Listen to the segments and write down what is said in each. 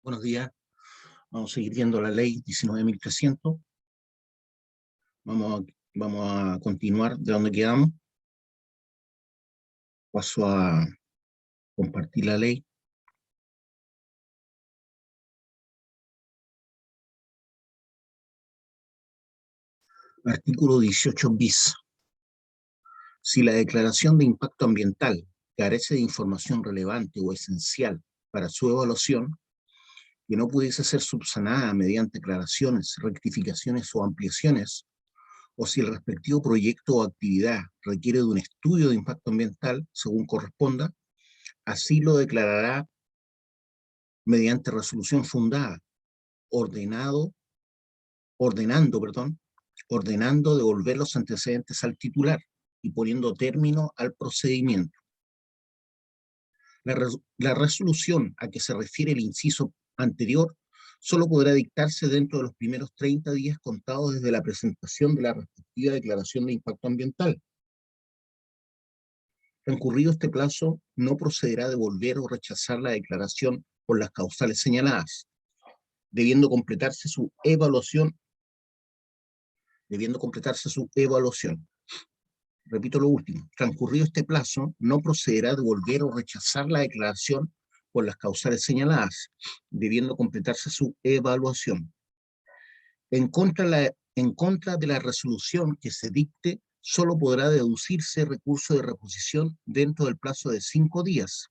Buenos días. Vamos a seguir viendo la ley 19.300. Vamos a continuar de donde quedamos. Paso a compartir la ley. Artículo 18 bis. Si la declaración de impacto ambiental carece de información relevante o esencial para su evaluación, que no pudiese ser subsanada mediante aclaraciones, rectificaciones o ampliaciones, o si el respectivo proyecto o actividad requiere de un estudio de impacto ambiental, según corresponda, así lo declarará mediante resolución fundada, ordenando devolver los antecedentes al titular y poniendo término al procedimiento. La resolución a que se refiere el inciso anterior solo podrá dictarse dentro de los primeros 30 días contados desde la presentación de la respectiva declaración de impacto ambiental. Transcurrido este plazo, no procederá a devolver o rechazar la declaración por las causales señaladas, debiendo completarse su evaluación. Repito lo último: transcurrido este plazo, no procederá a devolver o rechazar la declaración por las causales señaladas, debiendo completarse su evaluación. En contra de la resolución que se dicte, solo podrá deducirse recurso de reposición dentro del plazo de 5 días,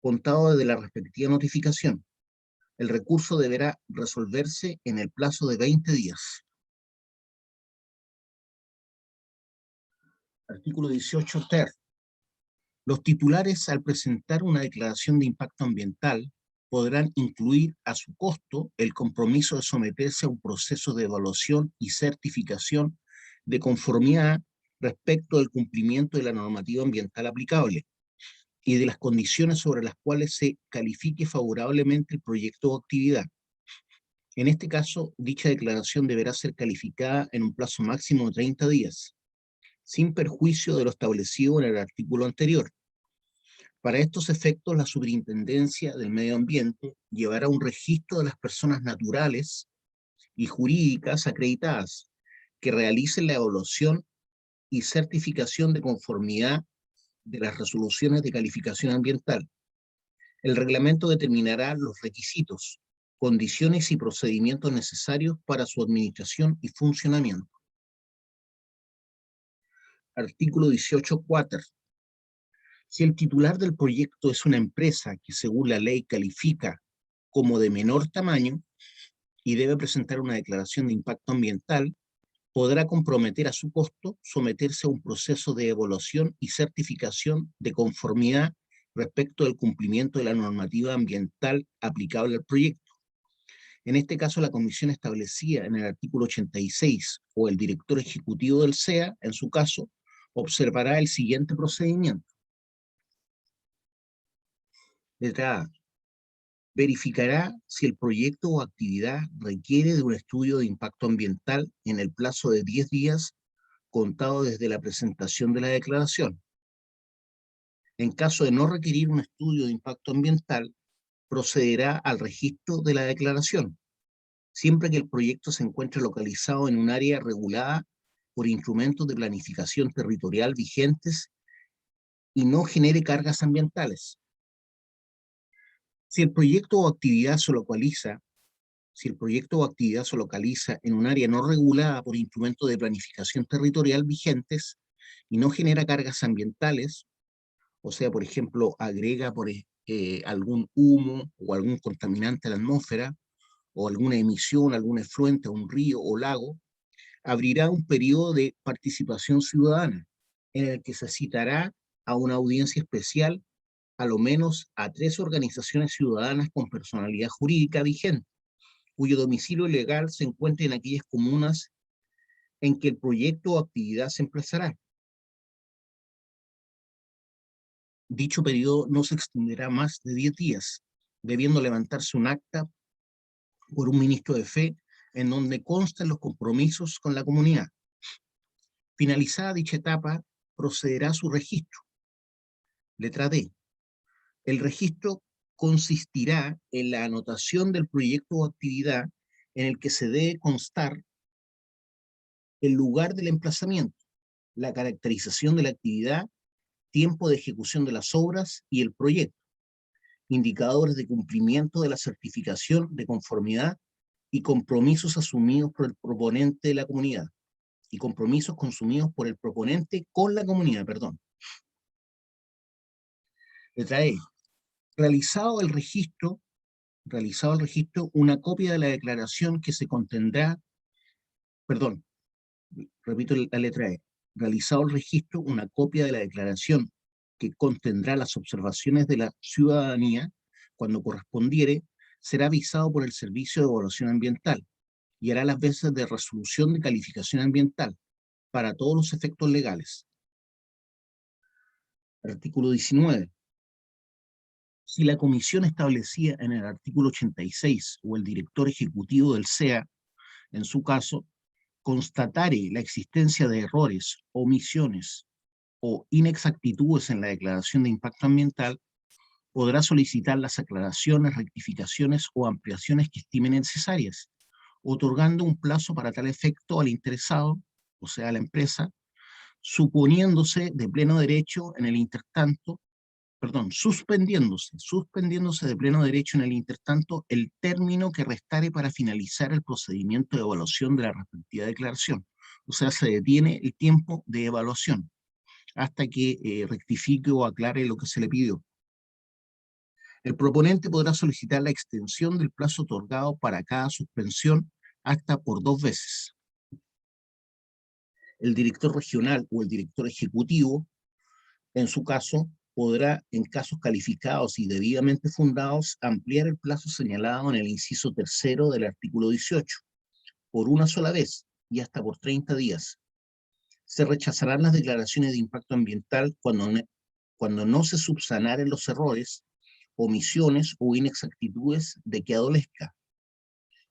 contado desde la respectiva notificación. El recurso deberá resolverse en el plazo de 20 días. Artículo 18 ter. Los titulares, al presentar una declaración de impacto ambiental, podrán incluir a su costo el compromiso de someterse a un proceso de evaluación y certificación de conformidad respecto del cumplimiento de la normativa ambiental aplicable y de las condiciones sobre las cuales se califique favorablemente el proyecto o actividad. En este caso, dicha declaración deberá ser calificada en un plazo máximo de 30 días, sin perjuicio de lo establecido en el artículo anterior. Para estos efectos, la Superintendencia del Medio Ambiente llevará un registro de las personas naturales y jurídicas acreditadas que realicen la evaluación y certificación de conformidad de las resoluciones de calificación ambiental. El reglamento determinará los requisitos, condiciones y procedimientos necesarios para su administración y funcionamiento. Artículo 18.4. Si el titular del proyecto es una empresa que según la ley califica como de menor tamaño y debe presentar una declaración de impacto ambiental, podrá comprometer a su costo someterse a un proceso de evaluación y certificación de conformidad respecto del cumplimiento de la normativa ambiental aplicable al proyecto. En este caso, la comisión establecida en el artículo 86 o el director ejecutivo del SEA, en su caso, observará el siguiente procedimiento. Letra A. Verificará si el proyecto o actividad requiere de un estudio de impacto ambiental en el plazo de 10 días contado desde la presentación de la declaración. En caso de no requerir un estudio de impacto ambiental, procederá al registro de la declaración, siempre que el proyecto se encuentre localizado en un área regulada por instrumentos de planificación territorial vigentes y no genere cargas ambientales. Si el proyecto o actividad se localiza en un área no regulada por instrumentos de planificación territorial vigentes y no genera cargas ambientales, o sea, por ejemplo, agrega algún humo o algún contaminante a la atmósfera, o alguna emisión, algún efluente a un río o lago, abrirá un periodo de participación ciudadana, en el que se citará a una audiencia especial a lo menos a 3 organizaciones ciudadanas con personalidad jurídica vigente, cuyo domicilio legal se encuentre en aquellas comunas en que el proyecto o actividad se emplazará. Dicho periodo no se extenderá más de 10 días, debiendo levantarse un acta por un ministro de fe en donde constan los compromisos con la comunidad. Finalizada dicha etapa, procederá a su registro. Letra D. El registro consistirá en la anotación del proyecto o actividad en el que se debe constar el lugar del emplazamiento, la caracterización de la actividad, tiempo de ejecución de las obras y el proyecto, indicadores de cumplimiento de la certificación de conformidad y compromisos asumidos por el proponente de la comunidad, y compromisos consumidos por el proponente con la comunidad, perdón. Letra E. Realizado el registro, una copia de la declaración que se contendrá, perdón, repito la letra E. Realizado el registro, una copia de la declaración que contendrá las observaciones de la ciudadanía, cuando correspondiere, será avisado por el Servicio de Evaluación Ambiental y hará las veces de resolución de calificación ambiental para todos los efectos legales. Artículo 19. Si la comisión establecida en el artículo 86 o el director ejecutivo del SEA, en su caso, constatare la existencia de errores, omisiones o inexactitudes en la declaración de impacto ambiental, podrá solicitar las aclaraciones, rectificaciones o ampliaciones que estime necesarias, otorgando un plazo para tal efecto al interesado, o sea, a la empresa, suponiéndose de pleno derecho en el intertanto, suspendiéndose de pleno derecho en el intertanto el término que restare para finalizar el procedimiento de evaluación de la respectiva declaración. O sea, se detiene el tiempo de evaluación hasta que rectifique o aclare lo que se le pidió. El proponente podrá solicitar la extensión del plazo otorgado para cada suspensión hasta por 2 veces. El director regional o el director ejecutivo, en su caso, podrá, en casos calificados y debidamente fundados, ampliar el plazo señalado en el inciso tercero del artículo 18, por una sola vez y hasta por 30 días. Se rechazarán las declaraciones de impacto ambiental cuando no se subsanaren los errores, omisiones o inexactitudes de que adolezca,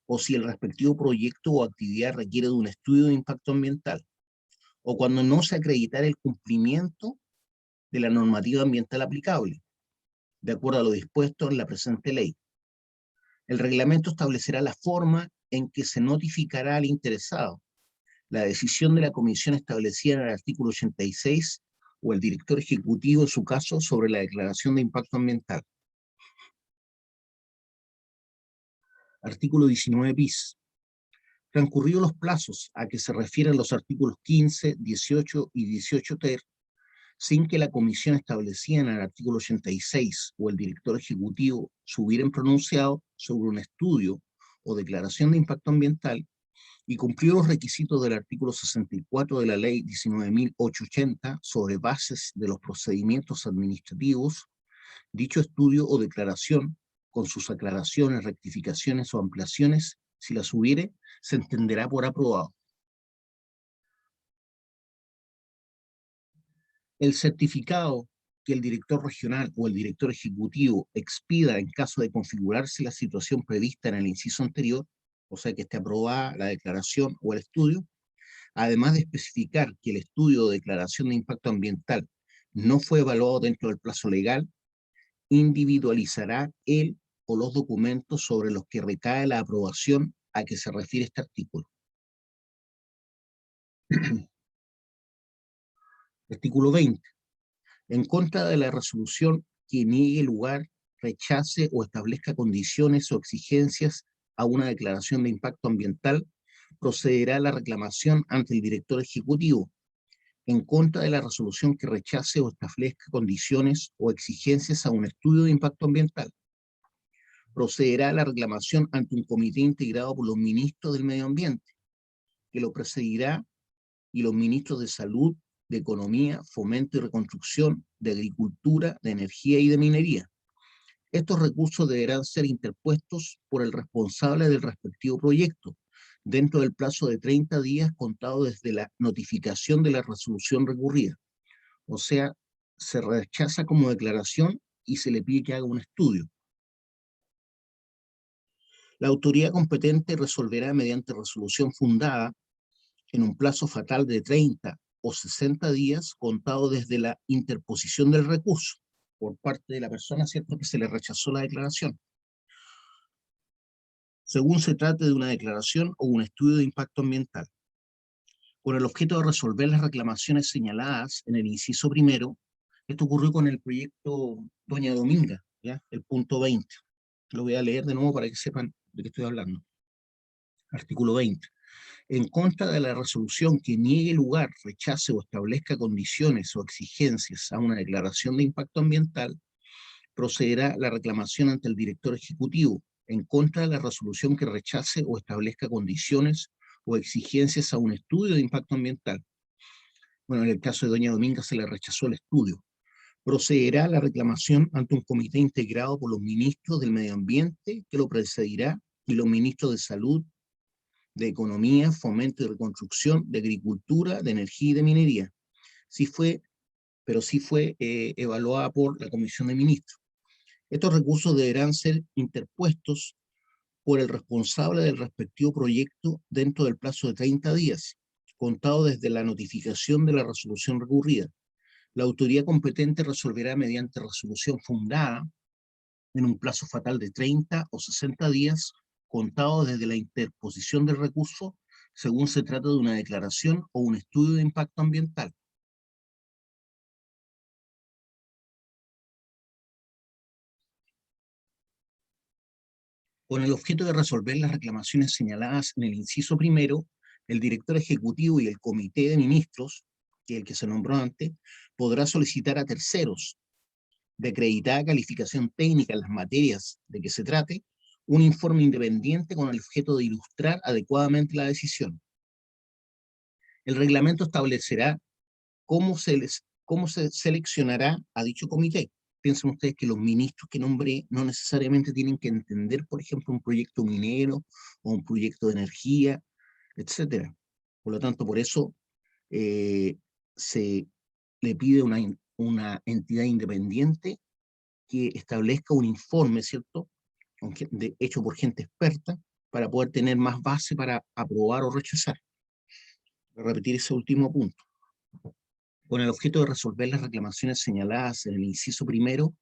o si el respectivo proyecto o actividad requiere de un estudio de impacto ambiental, o cuando no se acreditara el cumplimiento de la normativa ambiental aplicable, de acuerdo a lo dispuesto en la presente ley. El reglamento establecerá la forma en que se notificará al interesado la decisión de la comisión establecida en el artículo 86 o el director ejecutivo en su caso sobre la declaración de impacto ambiental. Artículo 19 bis. Transcurridos los plazos a que se refieren los artículos 15, 18 y 18 ter, sin que la comisión establecida en el artículo 86 o el director ejecutivo se hubieran pronunciado sobre un estudio o declaración de impacto ambiental y cumplió los requisitos del artículo 64 de la ley 19.880 sobre bases de los procedimientos administrativos, dicho estudio o declaración, con sus aclaraciones, rectificaciones o ampliaciones, si las hubiere, se entenderá por aprobado. El certificado que el director regional o el director ejecutivo expida en caso de configurarse la situación prevista en el inciso anterior, o sea que esté aprobada la declaración o el estudio, además de especificar que el estudio o declaración de impacto ambiental no fue evaluado dentro del plazo legal, individualizará el o los documentos sobre los que recae la aprobación a que se refiere este artículo. Artículo 20. En contra de la resolución que niegue lugar, rechace o establezca condiciones o exigencias a una declaración de impacto ambiental, procederá la reclamación ante el director ejecutivo. En contra de la resolución que rechace o establezca condiciones o exigencias a un estudio de impacto ambiental, procederá la reclamación ante un comité integrado por los ministros del medio ambiente, que lo presidirá, y los ministros de salud, de economía, fomento y reconstrucción, de agricultura, de energía y de minería. Estos recursos deberán ser interpuestos por el responsable del respectivo proyecto, dentro del plazo de 30 días contado desde la notificación de la resolución recurrida. O sea, se rechaza como declaración y se le pide que haga un estudio. La autoridad competente resolverá mediante resolución fundada en un plazo fatal de 30 o 60 días contado desde la interposición del recurso, por parte de la persona, ¿cierto?, que se le rechazó la declaración, según se trate de una declaración o un estudio de impacto ambiental, con el objeto de resolver las reclamaciones señaladas en el inciso primero. Esto ocurrió con el proyecto Doña Dominga, ¿ya? El punto 20. Lo voy a leer de nuevo para que sepan de qué estoy hablando. Artículo 20. En contra de la resolución que niegue lugar, rechace o establezca condiciones o exigencias a una declaración de impacto ambiental, procederá la reclamación ante el director ejecutivo en contra de la resolución que rechace o establezca condiciones o exigencias a un estudio de impacto ambiental. Bueno, en el caso de Doña Dominga se le rechazó el estudio. Procederá la reclamación ante un comité integrado por los ministros del Medio Ambiente, que lo presidirá, y los ministros de Salud, de Economía, Fomento y Reconstrucción, de Agricultura, de Energía y de Minería. Pero sí fue evaluada por la Comisión de Ministros. Estos recursos deberán ser interpuestos por el responsable del respectivo proyecto dentro del plazo de 30 días, contado desde la notificación de la resolución recurrida. La autoridad competente resolverá mediante resolución fundada en un plazo fatal de 30 o 60 días, contado desde la interposición del recurso, según se trata de una declaración o un estudio de impacto ambiental. Con el objeto de resolver las reclamaciones señaladas en el inciso primero, el director ejecutivo y el comité de ministros, que es el que se nombró antes, podrá solicitar a terceros de acreditada calificación técnica en las materias de que se trate, un informe independiente con el objeto de ilustrar adecuadamente la decisión. El reglamento establecerá cómo se seleccionará a dicho comité. Piensen ustedes que los ministros que nombré no necesariamente tienen que entender, por ejemplo, un proyecto minero o un proyecto de energía, etcétera. Por lo tanto, por eso se le pide una entidad independiente que establezca un informe, ¿cierto?, hecho por gente experta, para poder tener más base para aprobar o rechazar. Voy a repetir ese último punto. Con el objeto de resolver las reclamaciones señaladas en el inciso primero,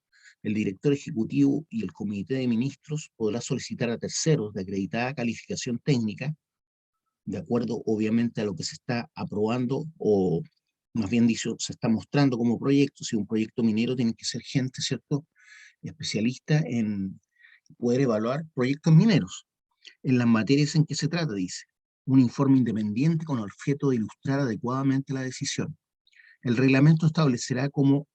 el director ejecutivo y el comité de ministros podrá solicitar a terceros de acreditada calificación técnica, de acuerdo obviamente a lo que se está aprobando, o más bien dicho, se está mostrando como proyecto. Si un proyecto minero tiene que ser gente, ¿cierto?, especialista en poder evaluar proyectos mineros. En las materias en que se trata, dice, un informe independiente con el objeto de ilustrar adecuadamente la decisión. El reglamento establecerá cómo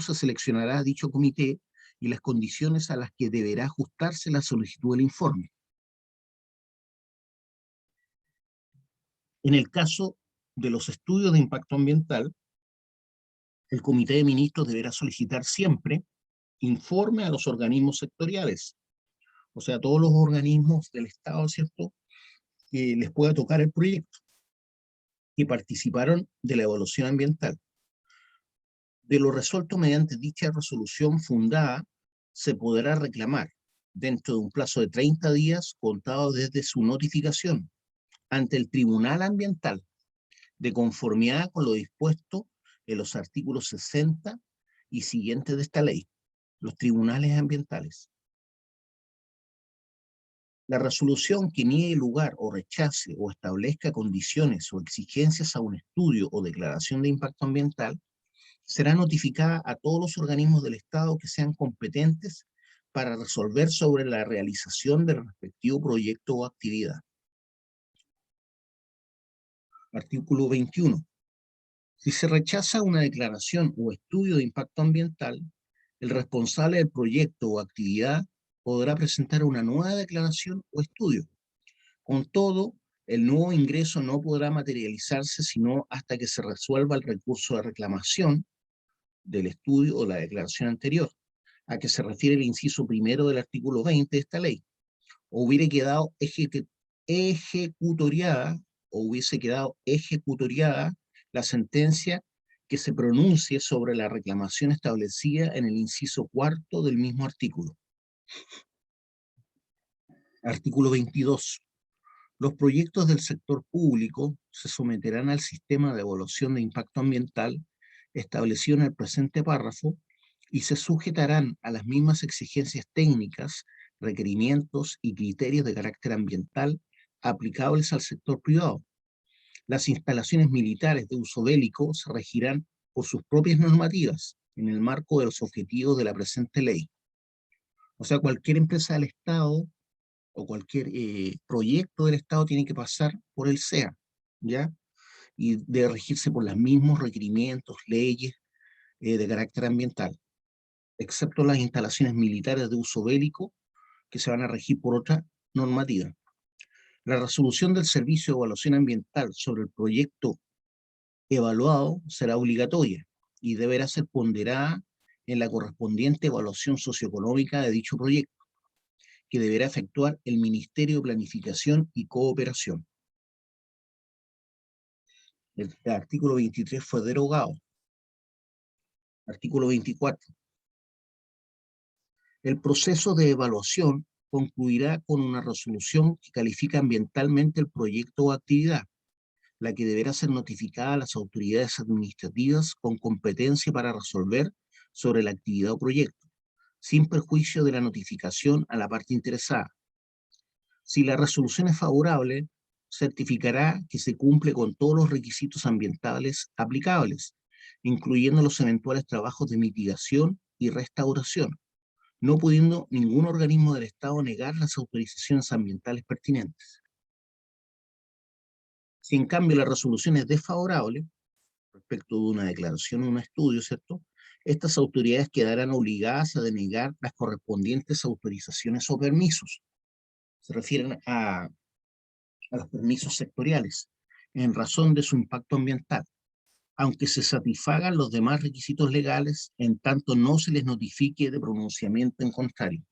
se seleccionará dicho comité y las condiciones a las que deberá ajustarse la solicitud del informe. En el caso de los estudios de impacto ambiental, el comité de ministros deberá solicitar siempre informe a los organismos sectoriales, o sea, todos los organismos del Estado, ¿cierto?, que les pueda tocar el proyecto, que participaron de la evaluación ambiental. De lo resuelto mediante dicha resolución fundada, se podrá reclamar dentro de un plazo de 30 días contado desde su notificación ante el Tribunal Ambiental, de conformidad con lo dispuesto en los artículos 60 y siguientes de esta ley, los tribunales ambientales. La resolución que niegue lugar o rechace o establezca condiciones o exigencias a un estudio o declaración de impacto ambiental será notificada a todos los organismos del Estado que sean competentes para resolver sobre la realización del respectivo proyecto o actividad. Artículo 21. Si se rechaza una declaración o estudio de impacto ambiental, el responsable del proyecto o actividad podrá presentar una nueva declaración o estudio. Con todo, el nuevo ingreso no podrá materializarse sino hasta que se resuelva el recurso de reclamación del estudio o la declaración anterior, a que se refiere el inciso primero del artículo 20 de esta ley, o hubiese quedado ejecutoriada la sentencia que se pronuncie sobre la reclamación establecida en el inciso cuarto del mismo artículo. Artículo 22. Los proyectos del sector público se someterán al sistema de evaluación de impacto ambiental establecido en el presente párrafo, y se sujetarán a las mismas exigencias técnicas, requerimientos y criterios de carácter ambiental aplicables al sector privado. Las instalaciones militares de uso bélico se regirán por sus propias normativas en el marco de los objetivos de la presente ley. O sea, cualquier empresa del Estado o cualquier proyecto del Estado tiene que pasar por el SEA, ¿ya? Y debe regirse por los mismos requerimientos, leyes de carácter ambiental, excepto las instalaciones militares de uso bélico, que se van a regir por otra normativa. La resolución del Servicio de Evaluación Ambiental sobre el proyecto evaluado será obligatoria y deberá ser ponderada en la correspondiente evaluación socioeconómica de dicho proyecto, que deberá efectuar el Ministerio de Planificación y Cooperación. El artículo 23 fue derogado. Artículo 24. El proceso de evaluación concluirá con una resolución que califica ambientalmente el proyecto o actividad, la que deberá ser notificada a las autoridades administrativas con competencia para resolver sobre la actividad o proyecto, sin perjuicio de la notificación a la parte interesada. Si la resolución es favorable, certificará que se cumple con todos los requisitos ambientales aplicables, incluyendo los eventuales trabajos de mitigación y restauración, no pudiendo ningún organismo del Estado negar las autorizaciones ambientales pertinentes. Si en cambio la resolución es desfavorable, respecto de una declaración o un estudio, ¿cierto? Estas autoridades quedarán obligadas a denegar las correspondientes autorizaciones o permisos. Se refieren a los permisos sectoriales, en razón de su impacto ambiental, aunque se satisfagan los demás requisitos legales, en tanto no se les notifique de pronunciamiento en contrario.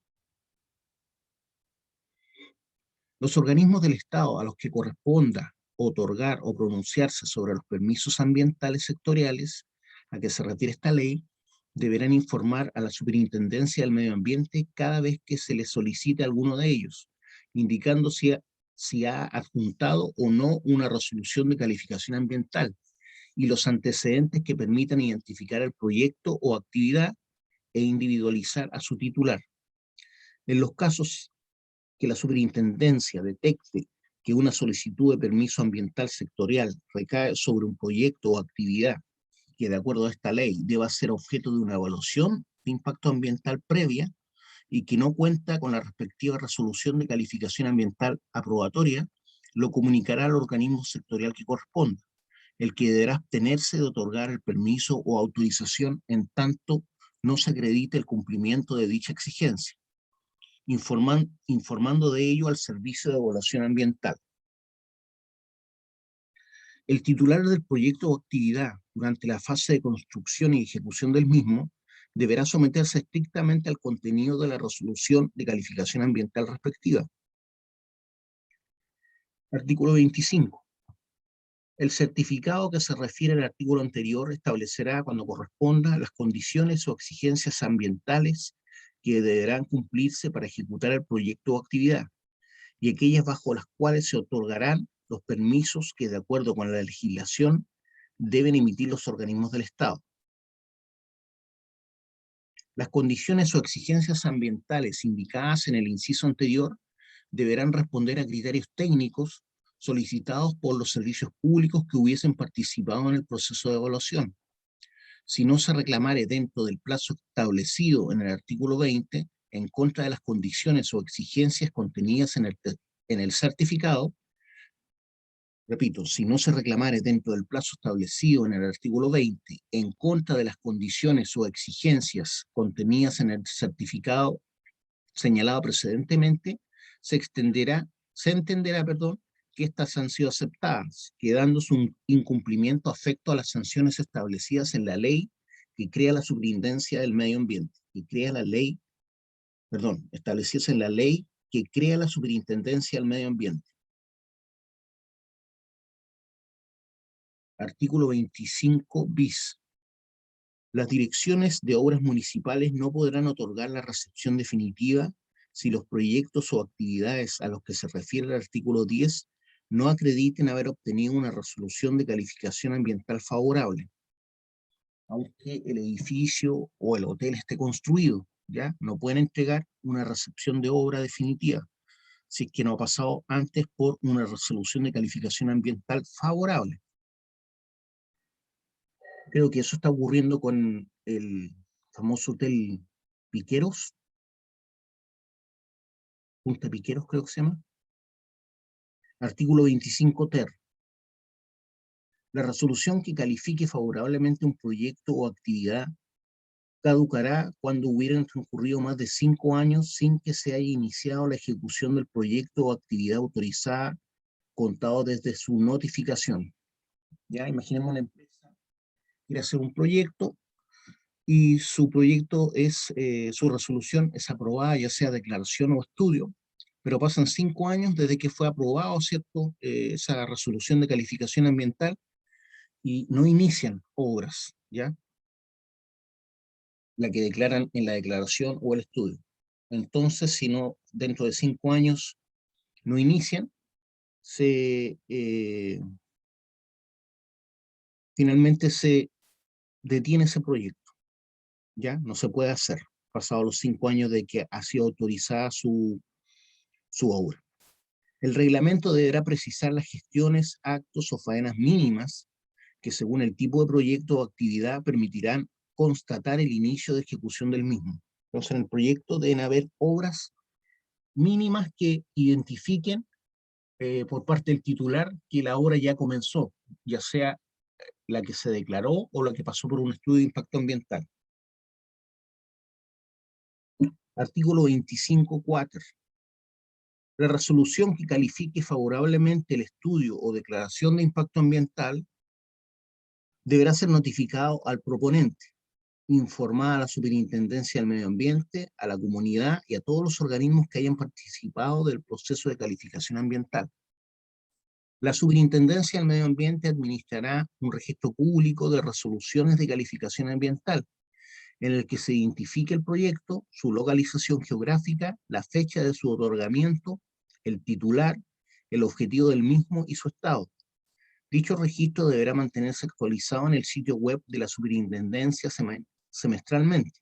Los organismos del Estado a los que corresponda otorgar o pronunciarse sobre los permisos ambientales sectoriales a que se refiere esta ley, deberán informar a la Superintendencia del Medio Ambiente cada vez que se les solicite alguno de ellos, indicando si ha adjuntado o no una resolución de calificación ambiental y los antecedentes que permitan identificar el proyecto o actividad e individualizar a su titular. En los casos que la superintendencia detecte que una solicitud de permiso ambiental sectorial recae sobre un proyecto o actividad que de acuerdo a esta ley deba ser objeto de una evaluación de impacto ambiental previa y que no cuenta con la respectiva resolución de calificación ambiental aprobatoria, lo comunicará al organismo sectorial que corresponda, el que deberá abstenerse de otorgar el permiso o autorización en tanto no se acredite el cumplimiento de dicha exigencia, informando de ello al Servicio de Evaluación Ambiental. El titular del proyecto o actividad durante la fase de construcción y ejecución del mismo deberá someterse estrictamente al contenido de la resolución de calificación ambiental respectiva. Artículo 25. El certificado que se refiere al artículo anterior establecerá, cuando corresponda, las condiciones o exigencias ambientales que deberán cumplirse para ejecutar el proyecto o actividad, y aquellas bajo las cuales se otorgarán los permisos que, de acuerdo con la legislación, deben emitir los organismos del Estado. Las condiciones o exigencias ambientales indicadas en el inciso anterior deberán responder a criterios técnicos solicitados por los servicios públicos que hubiesen participado en el proceso de evaluación. Si no se reclamare dentro del plazo establecido en el artículo 20, en contra de las condiciones o exigencias contenidas en el certificado, repito, si no se reclamare dentro del plazo establecido en el artículo 20, en contra de las condiciones o exigencias contenidas en el certificado señalado precedentemente, se entenderá, que estas han sido aceptadas, quedando su incumplimiento afecto a las sanciones establecidas en la ley que crea la Superintendencia del Medio Ambiente, establecidas en la ley que crea la Superintendencia del Medio Ambiente. Artículo 25 bis. Las direcciones de obras municipales no podrán otorgar la recepción definitiva si los proyectos o actividades a los que se refiere el artículo 10 no acrediten haber obtenido una resolución de calificación ambiental favorable. aunque el edificio o el hotel esté construido, ¿ya? No pueden entregar una recepción de obra definitiva si es que no ha pasado antes por una resolución de calificación ambiental favorable. Creo que eso está ocurriendo con el famoso hotel Piqueros, Punta Piqueros creo que se llama. Artículo 25 ter. La resolución que califique favorablemente un proyecto o actividad caducará cuando hubieran transcurrido más de 5 años sin que se haya iniciado la ejecución del proyecto o actividad autorizada, contado desde su notificación. Ya, imaginemos una empresa quiere hacer un proyecto y su proyecto es, su resolución es aprobada, ya sea declaración o estudio, pero pasan 5 años desde que fue aprobado, ¿cierto? Esa resolución de calificación ambiental y no inician obras, ¿ya? La que declaran en la declaración o el estudio. Entonces, si no, dentro de 5 años no inician, finalmente se detiene ese proyecto, ¿ya? No se puede hacer, pasados los 5 años de que ha sido autorizada su obra. El reglamento deberá precisar las gestiones, actos o faenas mínimas que según el tipo de proyecto o actividad permitirán constatar el inicio de ejecución del mismo. Entonces, en el proyecto deben haber obras mínimas que identifiquen por parte del titular que la obra ya comenzó, ya sea la que se declaró o la que pasó por un estudio de impacto ambiental. Artículo 25.4. La resolución que califique favorablemente el estudio o declaración de impacto ambiental deberá ser notificado al proponente, informada a la Superintendencia del Medio Ambiente, a la comunidad y a todos los organismos que hayan participado del proceso de calificación ambiental. La Superintendencia del Medio Ambiente administrará un registro público de resoluciones de calificación ambiental, en el que se identifique el proyecto, su localización geográfica, la fecha de su otorgamiento, el titular, el objetivo del mismo y su estado. Dicho registro deberá mantenerse actualizado en el sitio web de la Superintendencia semestralmente,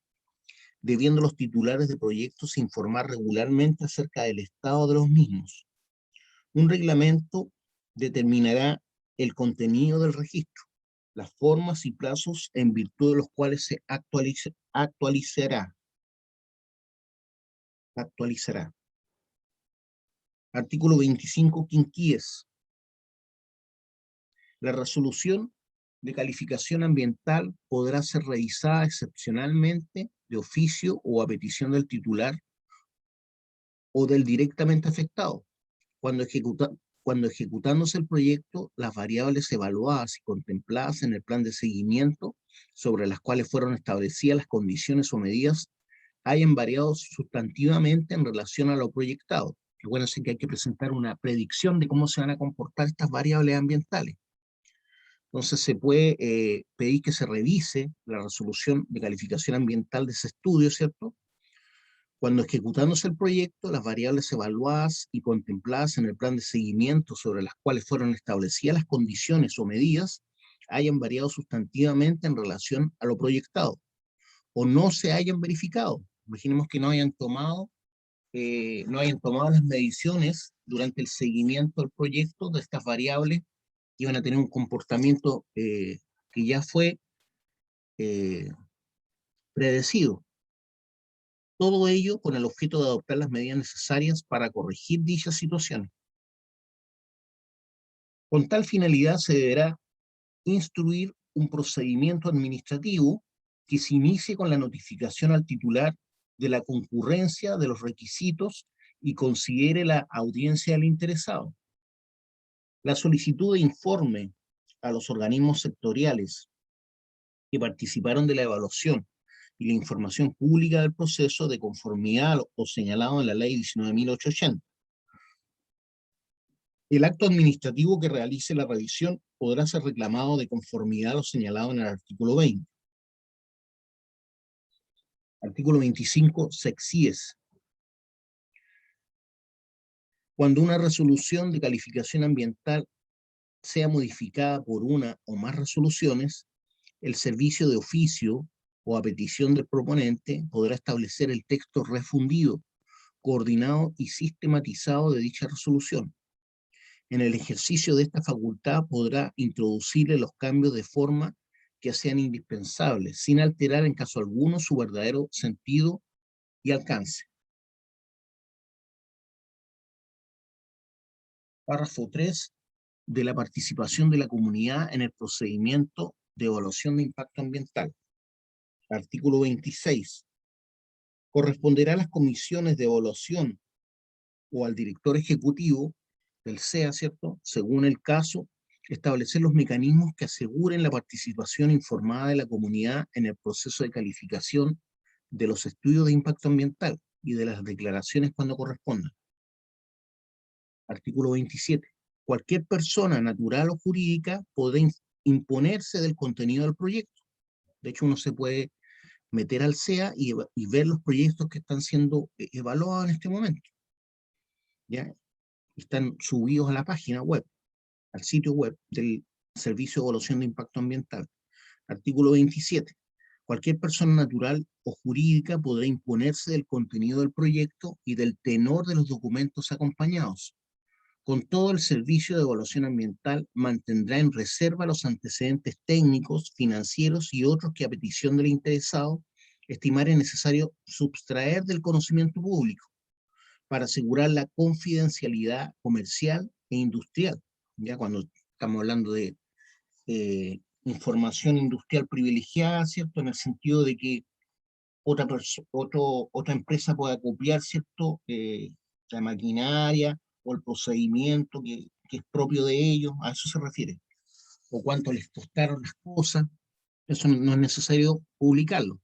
debiendo los titulares de proyectos informar regularmente acerca del estado de los mismos. Un reglamento determinará el contenido del registro, las formas y plazos en virtud de los cuales se actualizará. Artículo 25, quinquies. La resolución de calificación ambiental podrá ser revisada excepcionalmente de oficio o a petición del titular o del directamente afectado, cuando, cuando ejecutándose el proyecto, las variables evaluadas y contempladas en el plan de seguimiento, sobre las cuales fueron establecidas las condiciones o medidas, hayan variado sustantivamente en relación a lo proyectado. Recuerden que hay que presentar una predicción de cómo se van a comportar estas variables ambientales. Entonces se puede pedir que se revise la resolución de calificación ambiental de ese estudio, ¿cierto? Cuando ejecutándose el proyecto, las variables evaluadas y contempladas en el plan de seguimiento sobre las cuales fueron establecidas las condiciones o medidas hayan variado sustantivamente en relación a lo proyectado o no se hayan verificado. Imaginemos que no hayan tomado las mediciones durante el seguimiento del proyecto de estas variables que iban a tener un comportamiento que ya fue eh, predecido. Todo ello con el objeto de adoptar las medidas necesarias para corregir dicha situación. Con tal finalidad se deberá instruir un procedimiento administrativo que se inicie con la notificación al titular de la concurrencia de los requisitos y considere la audiencia del interesado. La solicitud de informe a los organismos sectoriales que participaron de la evaluación y la información pública del proceso de conformidad a lo señalado en la ley 19.880. El acto administrativo que realice la revisión podrá ser reclamado de conformidad a lo señalado en el artículo 20. Artículo 25, sexies. Cuando una resolución de calificación ambiental sea modificada por una o más resoluciones, el servicio de oficio o a petición del proponente podrá establecer el texto refundido, coordinado y sistematizado de dicha resolución. En el ejercicio de esta facultad podrá introducirle los cambios de forma que sean indispensables, sin alterar en caso alguno su verdadero sentido y alcance. Párrafo 3. De la participación de la comunidad en el procedimiento de evaluación de impacto ambiental. Artículo 26. Corresponderá a las comisiones de evaluación o al director ejecutivo del SEA, ¿cierto?, según el caso, establecer los mecanismos que aseguren la participación informada de la comunidad en el proceso de calificación de los estudios de impacto ambiental y de las declaraciones cuando correspondan. Artículo 27. Cualquier persona natural o jurídica podrá imponerse del contenido del proyecto. De hecho, uno se puede meter al SEA y ver los proyectos que están siendo evaluados en este momento. ¿Ya? Están subidos a la página web, al sitio web del Servicio de Evaluación de Impacto Ambiental. Artículo 27. Cualquier persona natural o jurídica podrá imponerse del contenido del proyecto y del tenor de los documentos acompañados. Con todo, el Servicio de Evaluación Ambiental mantendrá en reserva los antecedentes técnicos, financieros y otros que a petición del interesado estimar es necesario subtraer del conocimiento público para asegurar la confidencialidad comercial e industrial. Ya cuando estamos hablando de información industrial privilegiada, ¿cierto? En el sentido de que otra empresa pueda copiar, ¿cierto? La maquinaria o el procedimiento que es propio de ellos, a eso se refiere. O cuánto les costaron las cosas, eso no es necesario publicarlo.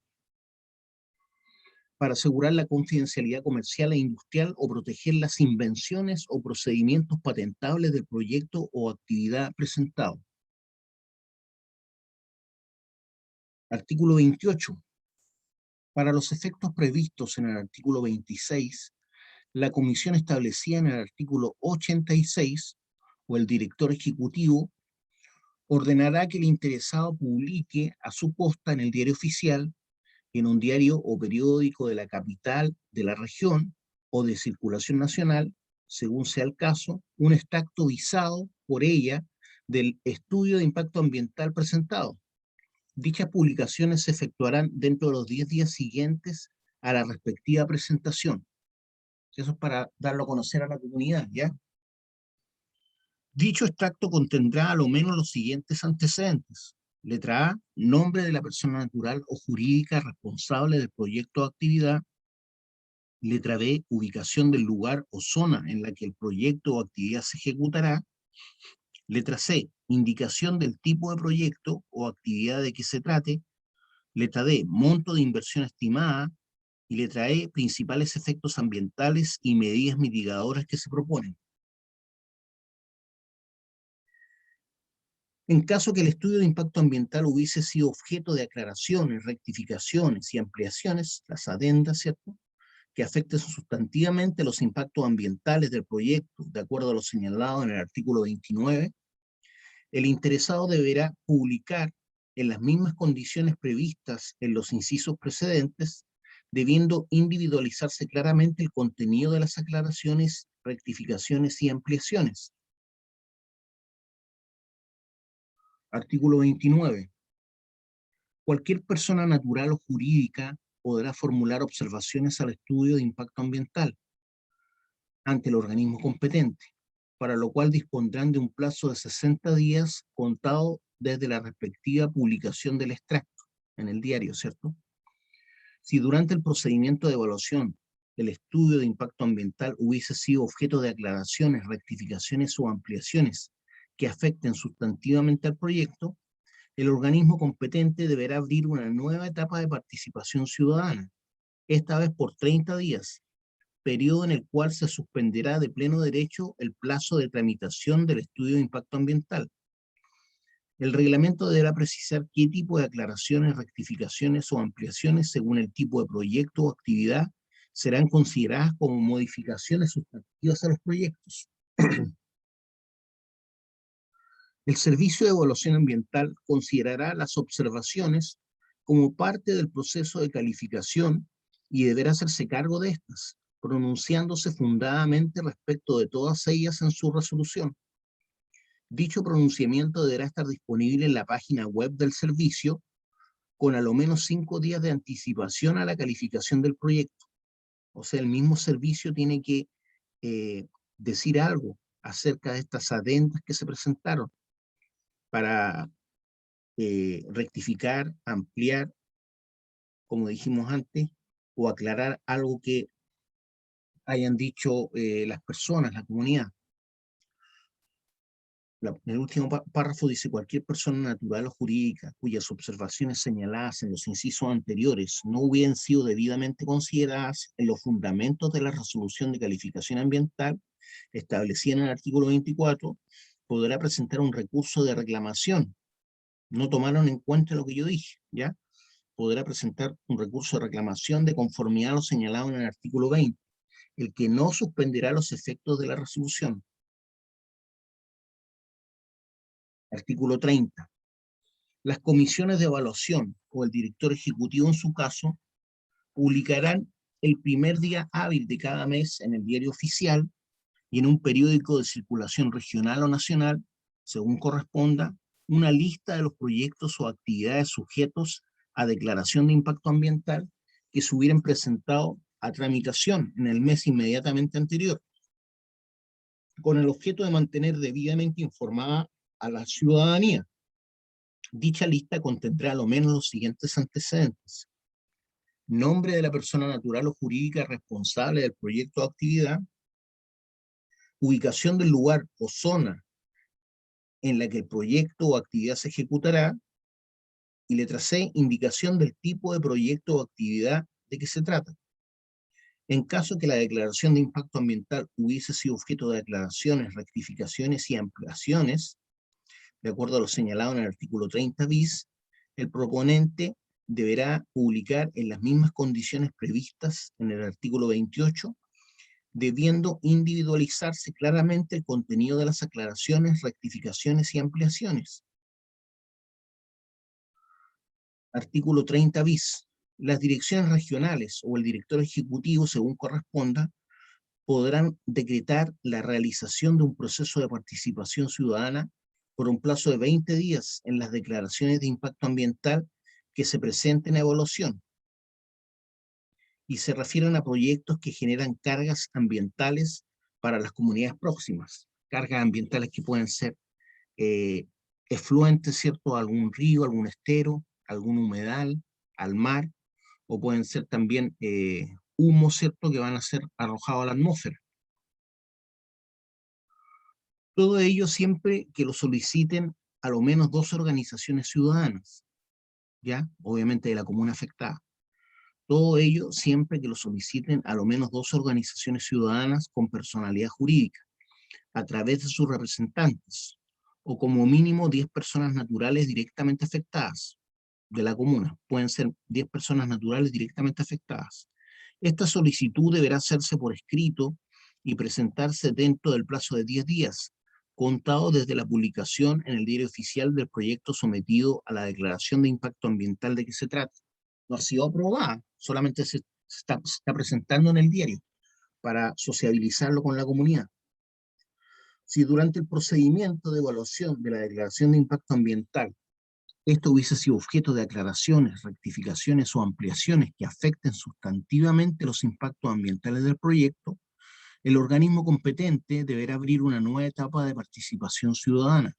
Para asegurar la confidencialidad comercial e industrial o proteger las invenciones o procedimientos patentables del proyecto o actividad presentado. Artículo 28. Para los efectos previstos en el artículo 26, la comisión establecida en el artículo 86 o el director ejecutivo ordenará que el interesado publique a su costa en el diario oficial, en un diario o periódico de la capital, de la región o de circulación nacional, según sea el caso, un extracto visado por ella del estudio de impacto ambiental presentado. Dichas publicaciones se efectuarán dentro de los 10 días siguientes a la respectiva presentación. Eso es para darlo a conocer a la comunidad, ¿ya? Dicho extracto contendrá a lo menos los siguientes antecedentes. Letra A, nombre de la persona natural o jurídica responsable del proyecto o actividad. Letra B, ubicación del lugar o zona en la que el proyecto o actividad se ejecutará. Letra C, indicación del tipo de proyecto o actividad de que se trate. Letra D, monto de inversión estimada. Y letra E, principales efectos ambientales y medidas mitigadoras que se proponen. En caso que el estudio de impacto ambiental hubiese sido objeto de aclaraciones, rectificaciones y ampliaciones, las adendas, ¿cierto?, que afecten sustantivamente los impactos ambientales del proyecto, de acuerdo a lo señalado en el artículo 29, el interesado deberá publicar en las mismas condiciones previstas en los incisos precedentes, debiendo individualizarse claramente el contenido de las aclaraciones, rectificaciones y ampliaciones. Artículo 29. Cualquier persona natural o jurídica podrá formular observaciones al estudio de impacto ambiental ante el organismo competente, para lo cual dispondrán de un plazo de 60 días contado desde la respectiva publicación del extracto en el diario, ¿cierto? Si durante el procedimiento de evaluación el estudio de impacto ambiental hubiese sido objeto de aclaraciones, rectificaciones o ampliaciones que afecten sustantivamente al proyecto, el organismo competente deberá abrir una nueva etapa de participación ciudadana, esta vez por 30 días, periodo en el cual se suspenderá de pleno derecho el plazo de tramitación del estudio de impacto ambiental. El reglamento deberá precisar qué tipo de aclaraciones, rectificaciones o ampliaciones según el tipo de proyecto o actividad serán consideradas como modificaciones sustantivas a los proyectos. El Servicio de Evaluación Ambiental considerará las observaciones como parte del proceso de calificación y deberá hacerse cargo de estas, pronunciándose fundadamente respecto de todas ellas en su resolución. Dicho pronunciamiento deberá estar disponible en la página web del servicio con a lo menos 5 días de anticipación a la calificación del proyecto. O sea, el mismo servicio tiene que decir algo acerca de estas adendas que se presentaron para rectificar, ampliar, como dijimos antes, o aclarar algo que hayan dicho las personas, la comunidad. El último párrafo dice: cualquier persona natural o jurídica cuyas observaciones señaladas en los incisos anteriores no hubieran sido debidamente consideradas en los fundamentos de la resolución de calificación ambiental establecida en el artículo 24, podrá presentar un recurso de reclamación. No tomaron en cuenta lo que yo dije, ¿ya? Podrá presentar un recurso de reclamación de conformidad a lo señalado en el artículo 20, el que no suspenderá los efectos de la resolución. Artículo 30. Las comisiones de evaluación o el director ejecutivo en su caso publicarán el primer día hábil de cada mes en el diario oficial y en un periódico de circulación regional o nacional, según corresponda, una lista de los proyectos o actividades sujetos a declaración de impacto ambiental que se hubieran presentado a tramitación en el mes inmediatamente anterior, con el objeto de mantener debidamente informada a la ciudadanía. Dicha lista contendrá a lo menos los siguientes antecedentes: nombre de la persona natural o jurídica responsable del proyecto o actividad, ubicación del lugar o zona en la que el proyecto o actividad se ejecutará, y letra C, indicación del tipo de proyecto o actividad de que se trata. En caso que la declaración de impacto ambiental hubiese sido objeto de declaraciones, rectificaciones y ampliaciones, de acuerdo a lo señalado en el artículo 30 bis, el proponente deberá publicar en las mismas condiciones previstas en el artículo 28, debiendo individualizarse claramente el contenido de las aclaraciones, rectificaciones y ampliaciones. Artículo 30 bis. Las direcciones regionales o el director ejecutivo, según corresponda, podrán decretar la realización de un proceso de participación ciudadana por un plazo de 20 días en las declaraciones de impacto ambiental que se presenten a evaluación y se refieren a proyectos que generan cargas ambientales para las comunidades próximas, cargas ambientales que pueden ser efluentes, ¿cierto?, a algún río, algún estero, algún humedal, al mar, o pueden ser también humos, ¿cierto?, que van a ser arrojados a la atmósfera. Todo ello siempre que lo soliciten a lo menos 2 organizaciones ciudadanas, ¿ya? Obviamente de la comuna afectada. Todo ello siempre que lo soliciten a lo menos 2 organizaciones ciudadanas con personalidad jurídica, a través de sus representantes, o como mínimo 10 personas naturales directamente afectadas de la comuna. Pueden ser 10 personas naturales directamente afectadas. Esta solicitud deberá hacerse por escrito y presentarse dentro del plazo de 10 días, contado desde la publicación en el diario oficial del proyecto sometido a la declaración de impacto ambiental de que se trata. No ha sido aprobada, solamente se está presentando en el diario para sociabilizarlo con la comunidad. Si durante el procedimiento de evaluación de la declaración de impacto ambiental esto hubiese sido objeto de aclaraciones, rectificaciones o ampliaciones que afecten sustantivamente los impactos ambientales del proyecto, el organismo competente deberá abrir una nueva etapa de participación ciudadana,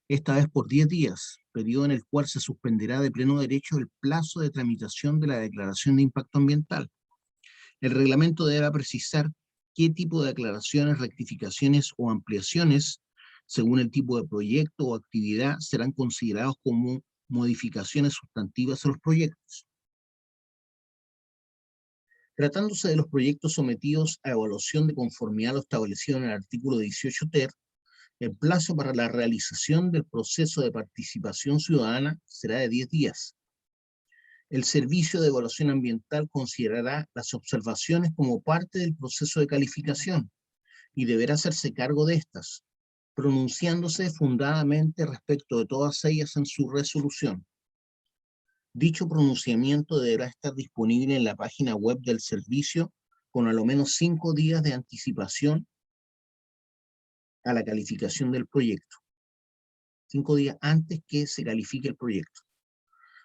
esta vez por 10 días, periodo en el cual se suspenderá de pleno derecho el plazo de tramitación de la declaración de impacto ambiental. El reglamento deberá precisar qué tipo de aclaraciones, rectificaciones o ampliaciones, según el tipo de proyecto o actividad, serán considerados como modificaciones sustantivas a los proyectos. Tratándose de los proyectos sometidos a evaluación de conformidad a lo establecido en el artículo 18 ter, el plazo para la realización del proceso de participación ciudadana será de 10 días. El Servicio de Evaluación Ambiental considerará las observaciones como parte del proceso de calificación y deberá hacerse cargo de estas, pronunciándose fundadamente respecto de todas ellas en su resolución. Dicho pronunciamiento deberá estar disponible en la página web del servicio con a lo menos 5 días de anticipación a la calificación del proyecto. 5 días antes que se califique el proyecto.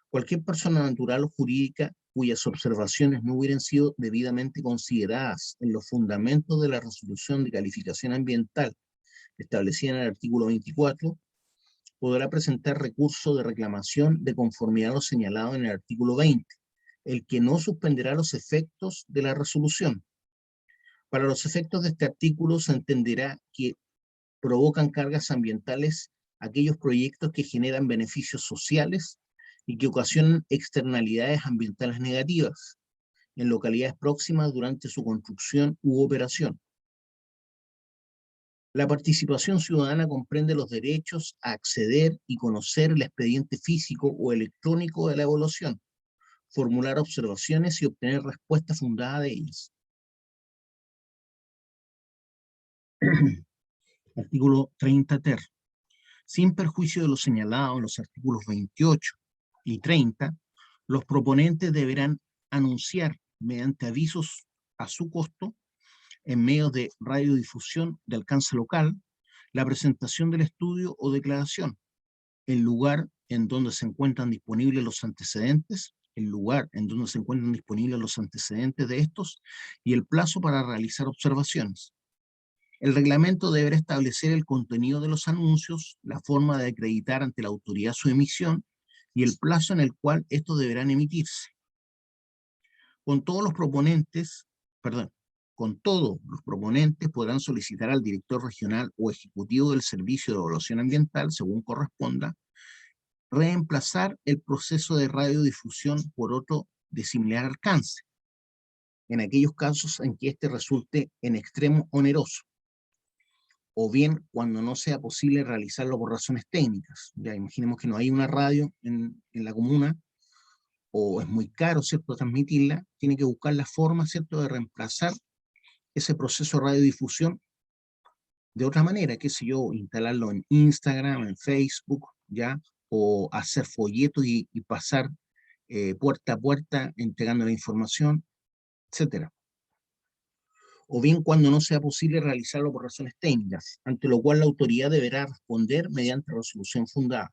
Cualquier persona natural o jurídica cuyas observaciones no hubieran sido debidamente consideradas en los fundamentos de la resolución de calificación ambiental establecida en el artículo 24, podrá presentar recurso de reclamación de conformidad a lo señalado en el artículo 20, el que no suspenderá los efectos de la resolución. Para los efectos de este artículo se entenderá que provocan cargas ambientales aquellos proyectos que generan beneficios sociales y que ocasionan externalidades ambientales negativas en localidades próximas durante su construcción u operación. La participación ciudadana comprende los derechos a acceder y conocer el expediente físico o electrónico de la evaluación, formular observaciones y obtener respuesta fundada de ellas. Artículo 30 ter. Sin perjuicio de lo señalado en los artículos 28 y 30, los proponentes deberán anunciar mediante avisos a su costo en medios de radiodifusión de alcance local la presentación del estudio o declaración, el lugar en donde se encuentran disponibles los antecedentes, el lugar en donde se encuentran disponibles los antecedentes de estos y el plazo para realizar observaciones. El reglamento deberá establecer el contenido de los anuncios, la forma de acreditar ante la autoridad su emisión y el plazo en el cual estos deberán emitirse. Con todos los proponentes podrán solicitar al director regional o ejecutivo del servicio de evaluación ambiental, según corresponda, reemplazar el proceso de radiodifusión por otro de similar alcance, en aquellos casos en que éste resulte en extremo oneroso, o bien cuando no sea posible realizarlo por razones técnicas. Ya imaginemos que no hay una radio en la comuna, o es muy caro, ¿cierto?, transmitirla, tiene que buscar la forma, ¿cierto?, de reemplazar ese proceso de radiodifusión de otra manera, qué sé yo, instalarlo en Instagram, en Facebook, ¿ya? O hacer folletos y pasar puerta a puerta entregando la información, etcétera. O bien cuando no sea posible realizarlo por razones técnicas, ante lo cual la autoridad deberá responder mediante resolución fundada.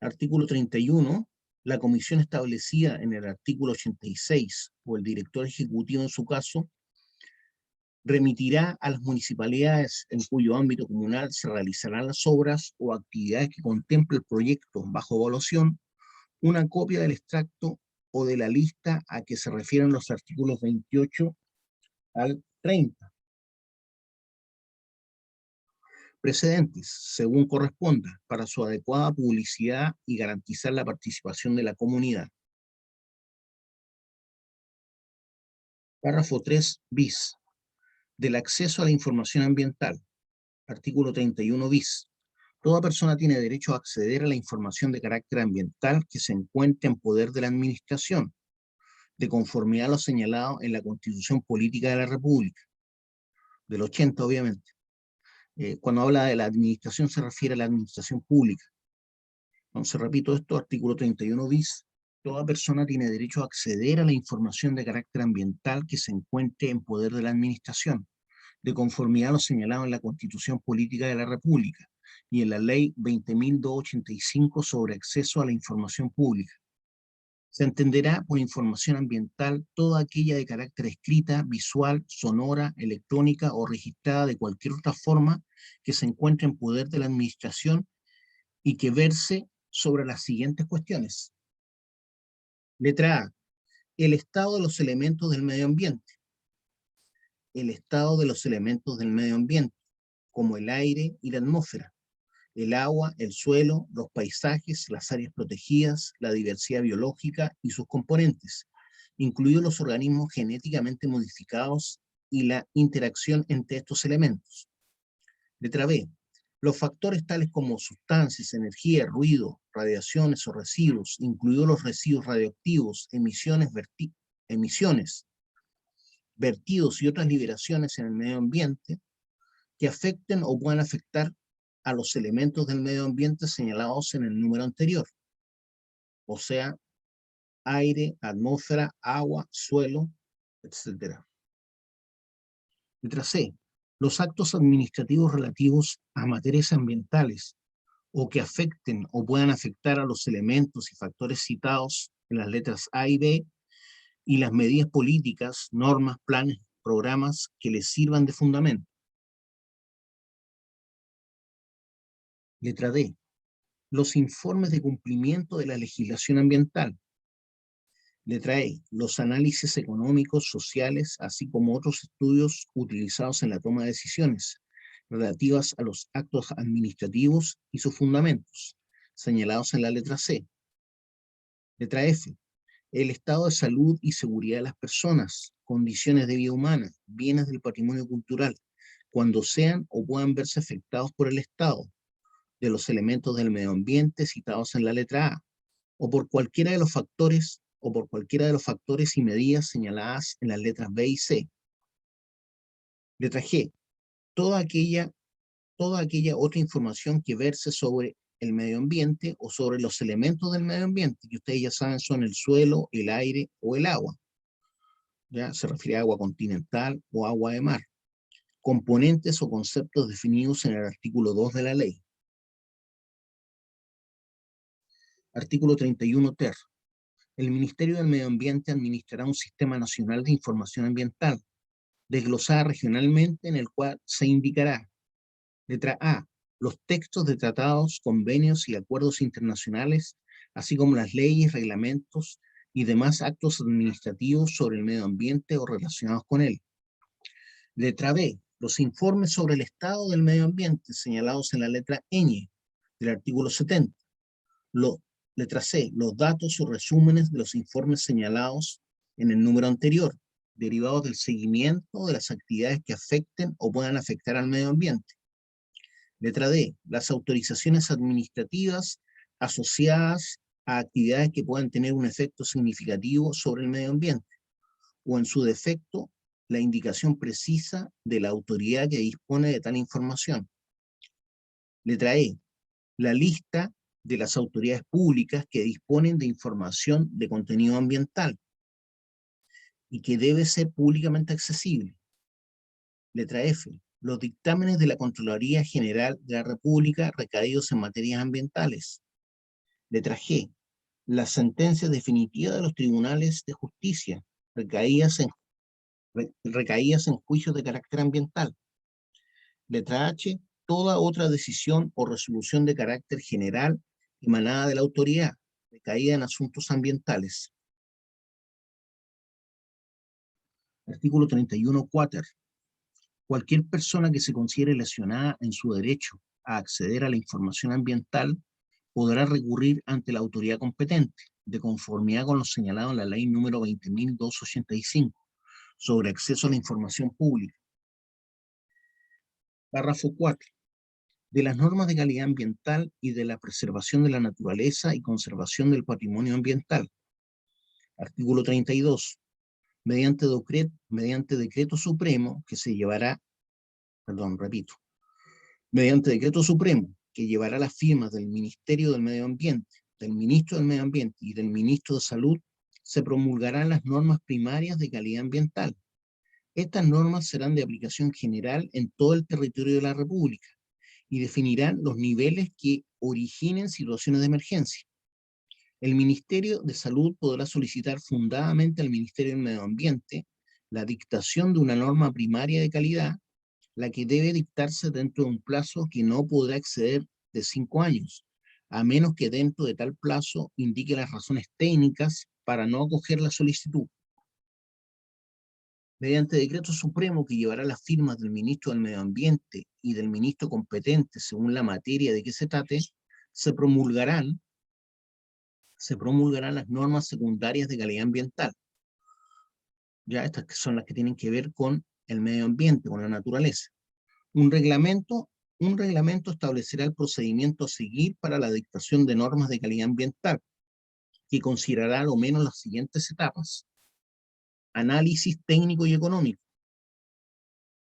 Artículo 31. La comisión establecida en el artículo 86, o el director ejecutivo en su caso, remitirá a las municipalidades en cuyo ámbito comunal se realizarán las obras o actividades que contemple el proyecto bajo evaluación, una copia del extracto o de la lista a que se refieren los artículos 28 al 30. Precedentes, según corresponda, para su adecuada publicidad y garantizar la participación de la comunidad. Párrafo 3 bis. Del acceso a la información ambiental. Artículo 31 bis. Toda persona tiene derecho a acceder a la información de carácter ambiental que se encuentre en poder de la administración, de conformidad a lo señalado en la Constitución Política de la República, del 80 obviamente. Cuando habla de la administración se refiere a la administración pública. Entonces repito esto, artículo 31 bis. Toda persona tiene derecho a acceder a la información de carácter ambiental que se encuentre en poder de la administración, de conformidad a lo señalado en la Constitución Política de la República y en la Ley 20.285 sobre acceso a la información pública. Se entenderá por información ambiental toda aquella de carácter escrita, visual, sonora, electrónica o registrada de cualquier otra forma que se encuentre en poder de la administración y que verse sobre las siguientes cuestiones. Letra A. El estado de los elementos del medio ambiente. El estado de los elementos del medio ambiente, como el aire y la atmósfera, el agua, el suelo, los paisajes, las áreas protegidas, la diversidad biológica y sus componentes, incluidos los organismos genéticamente modificados y la interacción entre estos elementos. Letra B. Los factores tales como sustancias, energía, ruido, radiaciones o residuos, incluidos los residuos radioactivos, emisiones, vertidos y otras liberaciones en el medio ambiente, que afecten o puedan afectar a los elementos del medio ambiente señalados en el número anterior, o sea, aire, atmósfera, agua, suelo, etc. Letra C. Los actos administrativos relativos a materias ambientales o que afecten o puedan afectar a los elementos y factores citados en las letras A y B y las medidas políticas, normas, planes, programas que les sirvan de fundamento. Letra D. Los informes de cumplimiento de la legislación ambiental. Letra E. Los análisis económicos, sociales, así como otros estudios utilizados en la toma de decisiones relativas a los actos administrativos y sus fundamentos, señalados en la letra C. Letra F. El estado de salud y seguridad de las personas, condiciones de vida humana, bienes del patrimonio cultural, cuando sean o puedan verse afectados por el estado de los elementos del medio ambiente citados en la letra A, o por cualquiera de los factores y medidas señaladas en las letras B y C. Letra G. Toda aquella otra información que verse sobre el medio ambiente o sobre los elementos del medio ambiente, que ustedes ya saben son el suelo, el aire o el agua. Ya se refiere a agua continental o agua de mar. Componentes o conceptos definidos en el artículo 2 de la ley. Artículo 31 ter. El Ministerio del Medio Ambiente administrará un sistema nacional de información ambiental, desglosada regionalmente, en el cual se indicará: letra A. Los textos de tratados, convenios y acuerdos internacionales, así como las leyes, reglamentos y demás actos administrativos sobre el medio ambiente o relacionados con él. Letra B. Los informes sobre el estado del medio ambiente señalados en la letra ñ del artículo 70. Letra C. Los datos o resúmenes de los informes señalados en el número anterior, derivados del seguimiento de las actividades que afecten o puedan afectar al medio ambiente. Letra D. Las autorizaciones administrativas asociadas a actividades que puedan tener un efecto significativo sobre el medio ambiente, o en su defecto, la indicación precisa de la autoridad que dispone de tal información. Letra E. La lista de las autoridades públicas que disponen de información de contenido ambiental y que debe ser públicamente accesible. Letra F. Los dictámenes de la Contraloría General de la República recaídos en materias ambientales. Letra G. Las sentencias definitivas de los tribunales de justicia recaídas en juicios de carácter ambiental. Letra H. Toda otra decisión o resolución de carácter general emanada de la autoridad, recaída en asuntos ambientales. Artículo 31 cuáter. Cualquier persona que se considere lesionada en su derecho a acceder a la información ambiental podrá recurrir ante la autoridad competente, de conformidad con lo señalado en la ley número 20.285, sobre acceso a la información pública. Párrafo 4. De las normas de calidad ambiental y de la preservación de la naturaleza y conservación del patrimonio ambiental. Artículo 32. Mediante decreto supremo que se llevará, mediante decreto supremo que llevará las firmas del Ministerio del Medio Ambiente, del Ministro del Medio Ambiente y del Ministro de Salud, se promulgarán las normas primarias de calidad ambiental. Estas normas serán de aplicación general en todo el territorio de la República y definirán los niveles que originen situaciones de emergencia. El Ministerio de Salud podrá solicitar fundadamente al Ministerio del Medio Ambiente la dictación de una norma primaria de calidad, la que debe dictarse dentro de un plazo que no podrá exceder de 5 años, a menos que dentro de tal plazo indique las razones técnicas para no acoger la solicitud. Mediante decreto supremo que llevará las firmas del Ministro del Medio Ambiente y del Ministro competente según la materia de que se trate, se promulgarán las normas secundarias de calidad ambiental. Ya estas son las que tienen que ver con el medio ambiente, con la naturaleza. Un reglamento establecerá el procedimiento a seguir para la dictación de normas de calidad ambiental, que considerará al menos las siguientes etapas: análisis técnico y económico,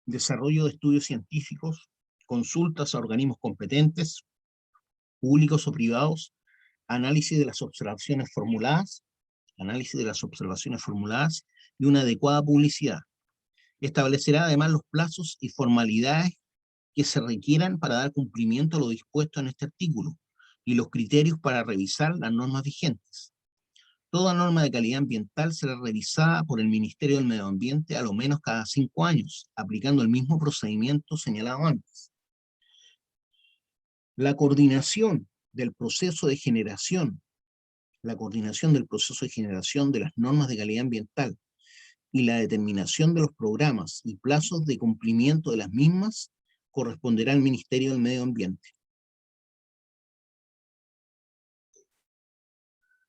desarrollo de estudios científicos, consultas a organismos competentes, públicos o privados, análisis de las observaciones formuladas, y una adecuada publicidad. Establecerá además los plazos y formalidades que se requieran para dar cumplimiento a lo dispuesto en este artículo y los criterios para revisar las normas vigentes. Toda norma de calidad ambiental será revisada por el Ministerio del Medio Ambiente a lo menos cada 5 años, aplicando el mismo procedimiento señalado antes. La coordinación del proceso de generación de las normas de calidad ambiental y la determinación de los programas y plazos de cumplimiento de las mismas corresponderá al Ministerio del Medio Ambiente.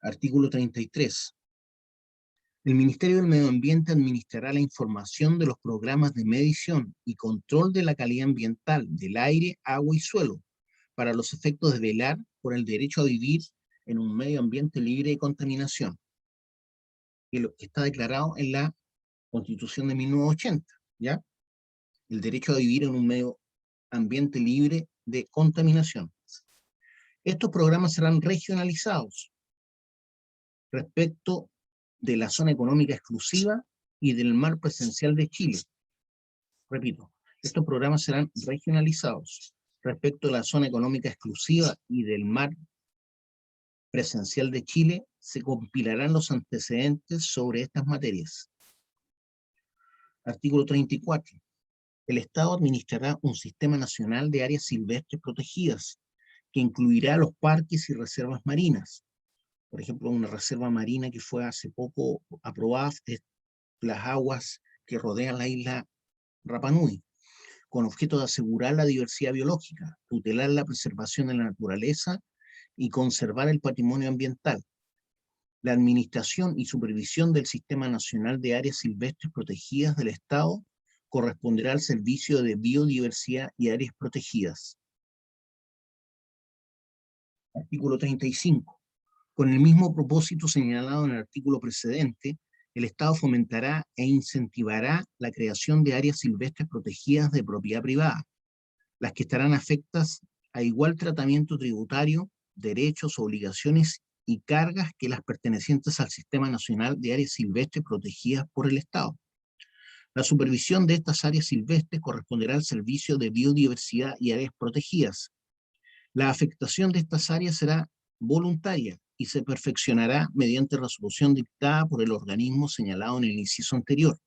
Artículo 33. El Ministerio del Medio Ambiente administrará la información de los programas de medición y control de la calidad ambiental del aire, agua y suelo, para los efectos de velar por el derecho a vivir en un medio ambiente libre de contaminación, que está declarado en la Constitución de 1980, ¿ya? El derecho a vivir en un medio ambiente libre de contaminación. Estos programas serán regionalizados respecto de la zona económica exclusiva y del mar presencial de Chile. Repito, estos programas serán regionalizados respecto de la zona económica exclusiva y del mar presencial de Chile. Se compilarán los antecedentes sobre estas materias. Artículo 34. El Estado administrará un sistema nacional de áreas silvestres protegidas, que incluirá los parques y reservas marinas. Por ejemplo, una reserva marina que fue hace poco aprobada es las aguas que rodean la isla Rapa Nui, con objeto de asegurar la diversidad biológica, tutelar la preservación de la naturaleza y conservar el patrimonio ambiental. La administración y supervisión del Sistema Nacional de Áreas Silvestres Protegidas del Estado corresponderá al Servicio de Biodiversidad y Áreas Protegidas. Artículo 35. Con el mismo propósito señalado en el artículo precedente, el Estado fomentará e incentivará la creación de áreas silvestres protegidas de propiedad privada, las que estarán afectas a igual tratamiento tributario, derechos, obligaciones y cargas que las pertenecientes al Sistema Nacional de Áreas Silvestres Protegidas por el Estado. La supervisión de estas áreas silvestres corresponderá al Servicio de Biodiversidad y Áreas Protegidas. La afectación de estas áreas será voluntaria y se perfeccionará mediante resolución dictada por el organismo señalado en el inciso anterior,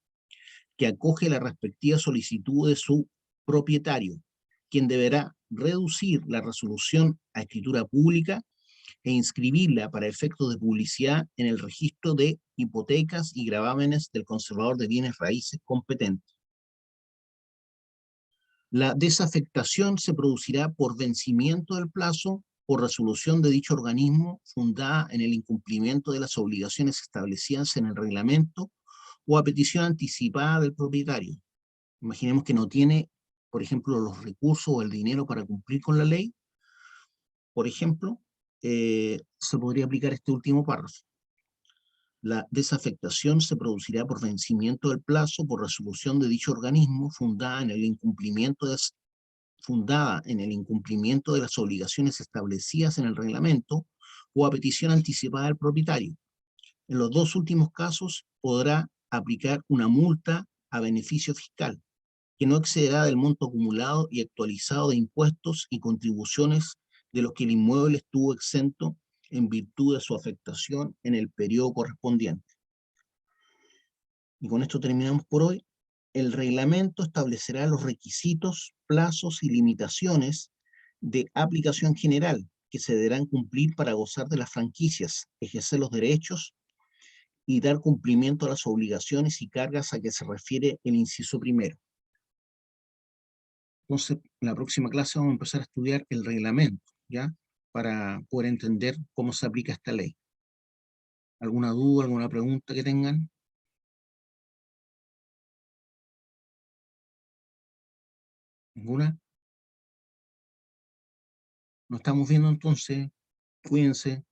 que acoge la respectiva solicitud de su propietario, quien deberá reducir la resolución a escritura pública e inscribirla para efectos de publicidad en el registro de hipotecas y gravámenes del conservador de bienes raíces competente. La desafectación se producirá por vencimiento del plazo por resolución de dicho organismo fundada en el incumplimiento de las obligaciones establecidas en el reglamento o a petición anticipada del propietario. Imaginemos que no tiene, por ejemplo, los recursos o el dinero para cumplir con la ley. Por ejemplo, se podría aplicar este último párrafo. La desafectación se producirá por vencimiento del plazo por resolución de dicho organismo fundada en el incumplimiento de las obligaciones establecidas en el reglamento o a petición anticipada del propietario. En los dos últimos casos podrá aplicar una multa a beneficio fiscal, que no excederá del monto acumulado y actualizado de impuestos y contribuciones de los que el inmueble estuvo exento en virtud de su afectación en el periodo correspondiente. Y con esto terminamos por hoy. El reglamento establecerá los requisitos, plazos y limitaciones de aplicación general que se deberán cumplir para gozar de las franquicias, ejercer los derechos y dar cumplimiento a las obligaciones y cargas a que se refiere el inciso primero. Entonces, en la próxima clase vamos a empezar a estudiar el reglamento, ¿ya? Para poder entender cómo se aplica esta ley. ¿Alguna duda, alguna pregunta que tengan? ¿Ninguna? Nos estamos viendo entonces. Cuídense.